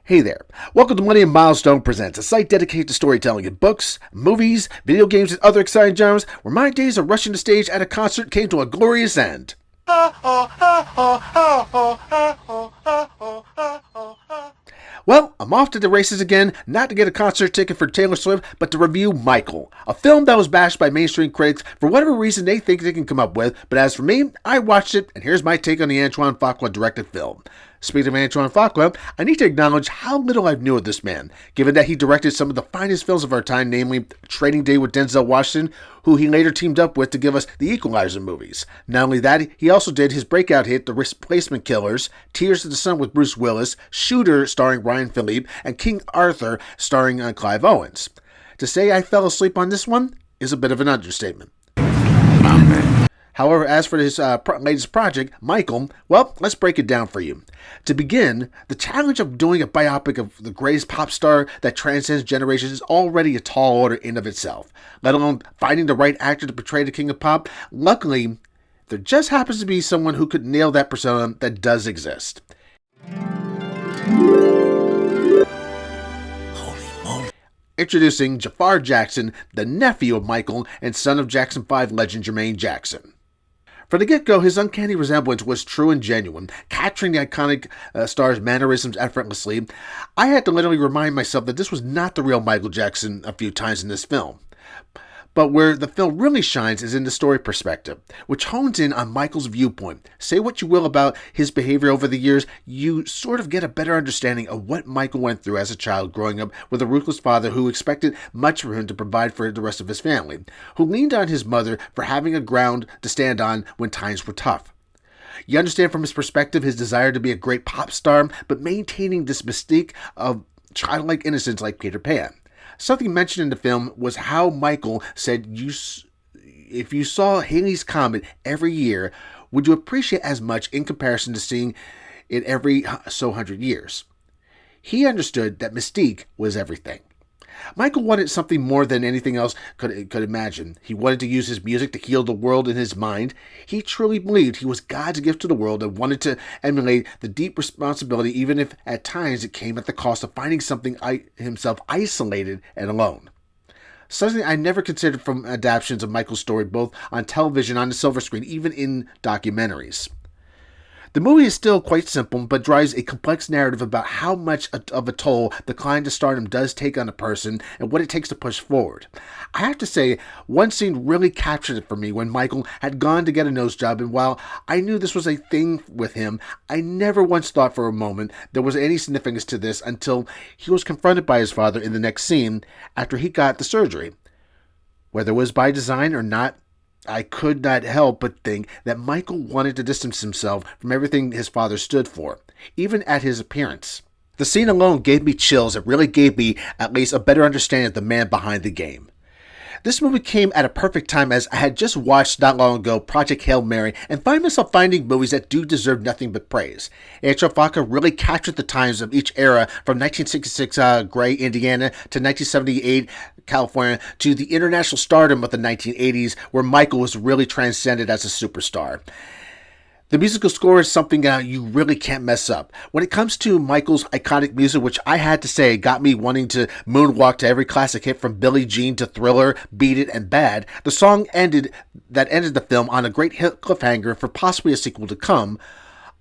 Hey there. Welcome to Millennium Milestone Presents, a site dedicated to storytelling in books, movies, video games, and other exciting genres where my days of rushing the stage at a concert came to a glorious end. Well, I'm off to the races again, not to get a concert ticket for Taylor Swift, but to review Michael, a film that was bashed by mainstream critics for whatever reason they think they can come up with, but as for me, I watched it, and here's my take on the Antoine Fuqua directed film. Speaking of Antoine Fuqua, I need to acknowledge how little I knew of this man, given that he directed some of the finest films of our time, namely Trading Day with Denzel Washington, who he later teamed up with to give us the Equalizer movies. Not only that, he also did his breakout hit, The Replacement Killers, Tears of the Sun with Bruce Willis, Shooter starring Ryan Phillippe, and King Arthur starring Clive Owens. To say I fell asleep on this one is a bit of an understatement. However, as for his latest project, Michael, well, let's break it down for you. To begin, the challenge of doing a biopic of the greatest pop star that transcends generations is already a tall order in of itself, let alone finding the right actor to portray the king of pop. Luckily, there just happens to be someone who could nail that persona that does exist. Introducing Jafar Jackson, the nephew of Michael and son of Jackson 5 legend Jermaine Jackson. From the get-go, his uncanny resemblance was true and genuine, capturing the iconic star's mannerisms effortlessly. I had to literally remind myself that this was not the real Michael Jackson a few times in this film. But where the film really shines is in the story perspective, which hones in on Michael's viewpoint. Say what you will about his behavior over the years, you sort of get a better understanding of what Michael went through as a child growing up with a ruthless father who expected much from him to provide for the rest of his family, who leaned on his mother for having a ground to stand on when times were tough. You understand from his perspective his desire to be a great pop star, but maintaining this mystique of childlike innocence like Peter Pan. Something mentioned in the film was how Michael said, if you saw Halley's Comet every year, would you appreciate as much in comparison to seeing it every so 100 years? He understood that mystique was everything. Michael wanted something more than anything else could imagine. He wanted to use his music to heal the world in his mind. He truly believed he was God's gift to the world and wanted to emulate the deep responsibility, even if at times it came at the cost of finding something himself isolated and alone. Something I never considered from adaptations of Michael's story, both on television, on the silver screen, even in documentaries. The movie is still quite simple, but drives a complex narrative about how much of a toll the climb to stardom does take on a person and what it takes to push forward. I have to say, one scene really captured it for me when Michael had gone to get a nose job, and while I knew this was a thing with him, I never once thought for a moment there was any significance to this until he was confronted by his father in the next scene after he got the surgery. Whether it was by design or not, I could not help but think that Michael wanted to distance himself from everything his father stood for, even at his appearance. The scene alone gave me chills. It really gave me at least a better understanding of the man behind the game. This movie came at a perfect time as I had just watched not long ago Project Hail Mary and find myself finding movies that do deserve nothing but praise. Antoine Fuqua really captured the times of each era from 1966 Gray, Indiana to 1978 California to the international stardom of the 1980s where Michael was really transcended as a superstar. The musical score is something you really can't mess up. When it comes to Michael's iconic music, which I had to say got me wanting to moonwalk to every classic hit from Billie Jean to Thriller, Beat It, and Bad, the song ended the film on a great cliffhanger for possibly a sequel to come,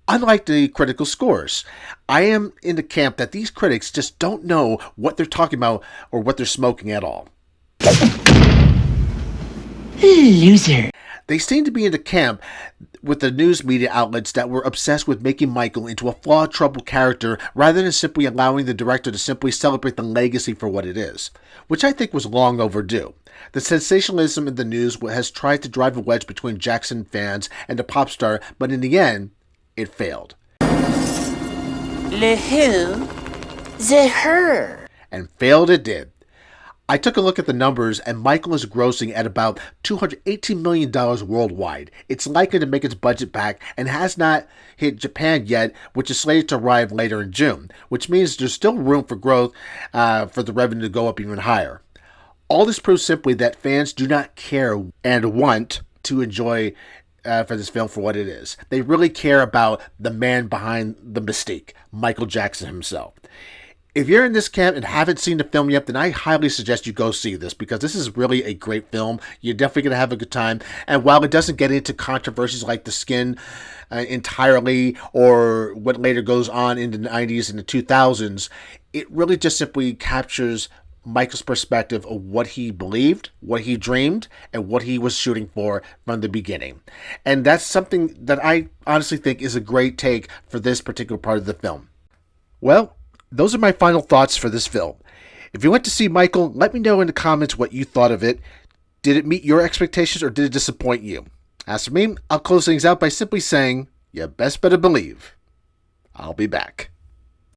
unlike the critical scores. I am in the camp that these critics just don't know what they're talking about or what they're smoking at all. Loser. They seem to be in the camp with the news media outlets that were obsessed with making Michael into a flawed, troubled character rather than simply allowing the director to simply celebrate the legacy for what it is, which I think was long overdue. The sensationalism in the news has tried to drive a wedge between Jackson fans and the pop star, but in the end, it failed. Le who? The her. And failed it did. I took a look at the numbers, and Michael is grossing at about $218 million worldwide. It's likely to make its budget back and has not hit Japan yet, which is slated to arrive later in June, which means there's still room for growth for the revenue to go up even higher. All this proves simply that fans do not care and want to enjoy for this film for what it is. They really care about the man behind the mystique, Michael Jackson himself. If you're in this camp and haven't seen the film yet, then I highly suggest you go see this, because this is really a great film. You're definitely going to have a good time. And while it doesn't get into controversies like the skin entirely, or what later goes on in the 90s and the 2000s, it really just simply captures Michael's perspective of what he believed, what he dreamed, and what he was shooting for from the beginning. And that's something that I honestly think is a great take for this particular part of the film. Well, those are my final thoughts for this film. If you went to see Michael, let me know in the comments what you thought of it. Did it meet your expectations or did it disappoint you? As for me, I'll close things out by simply saying, you best better believe I'll be back.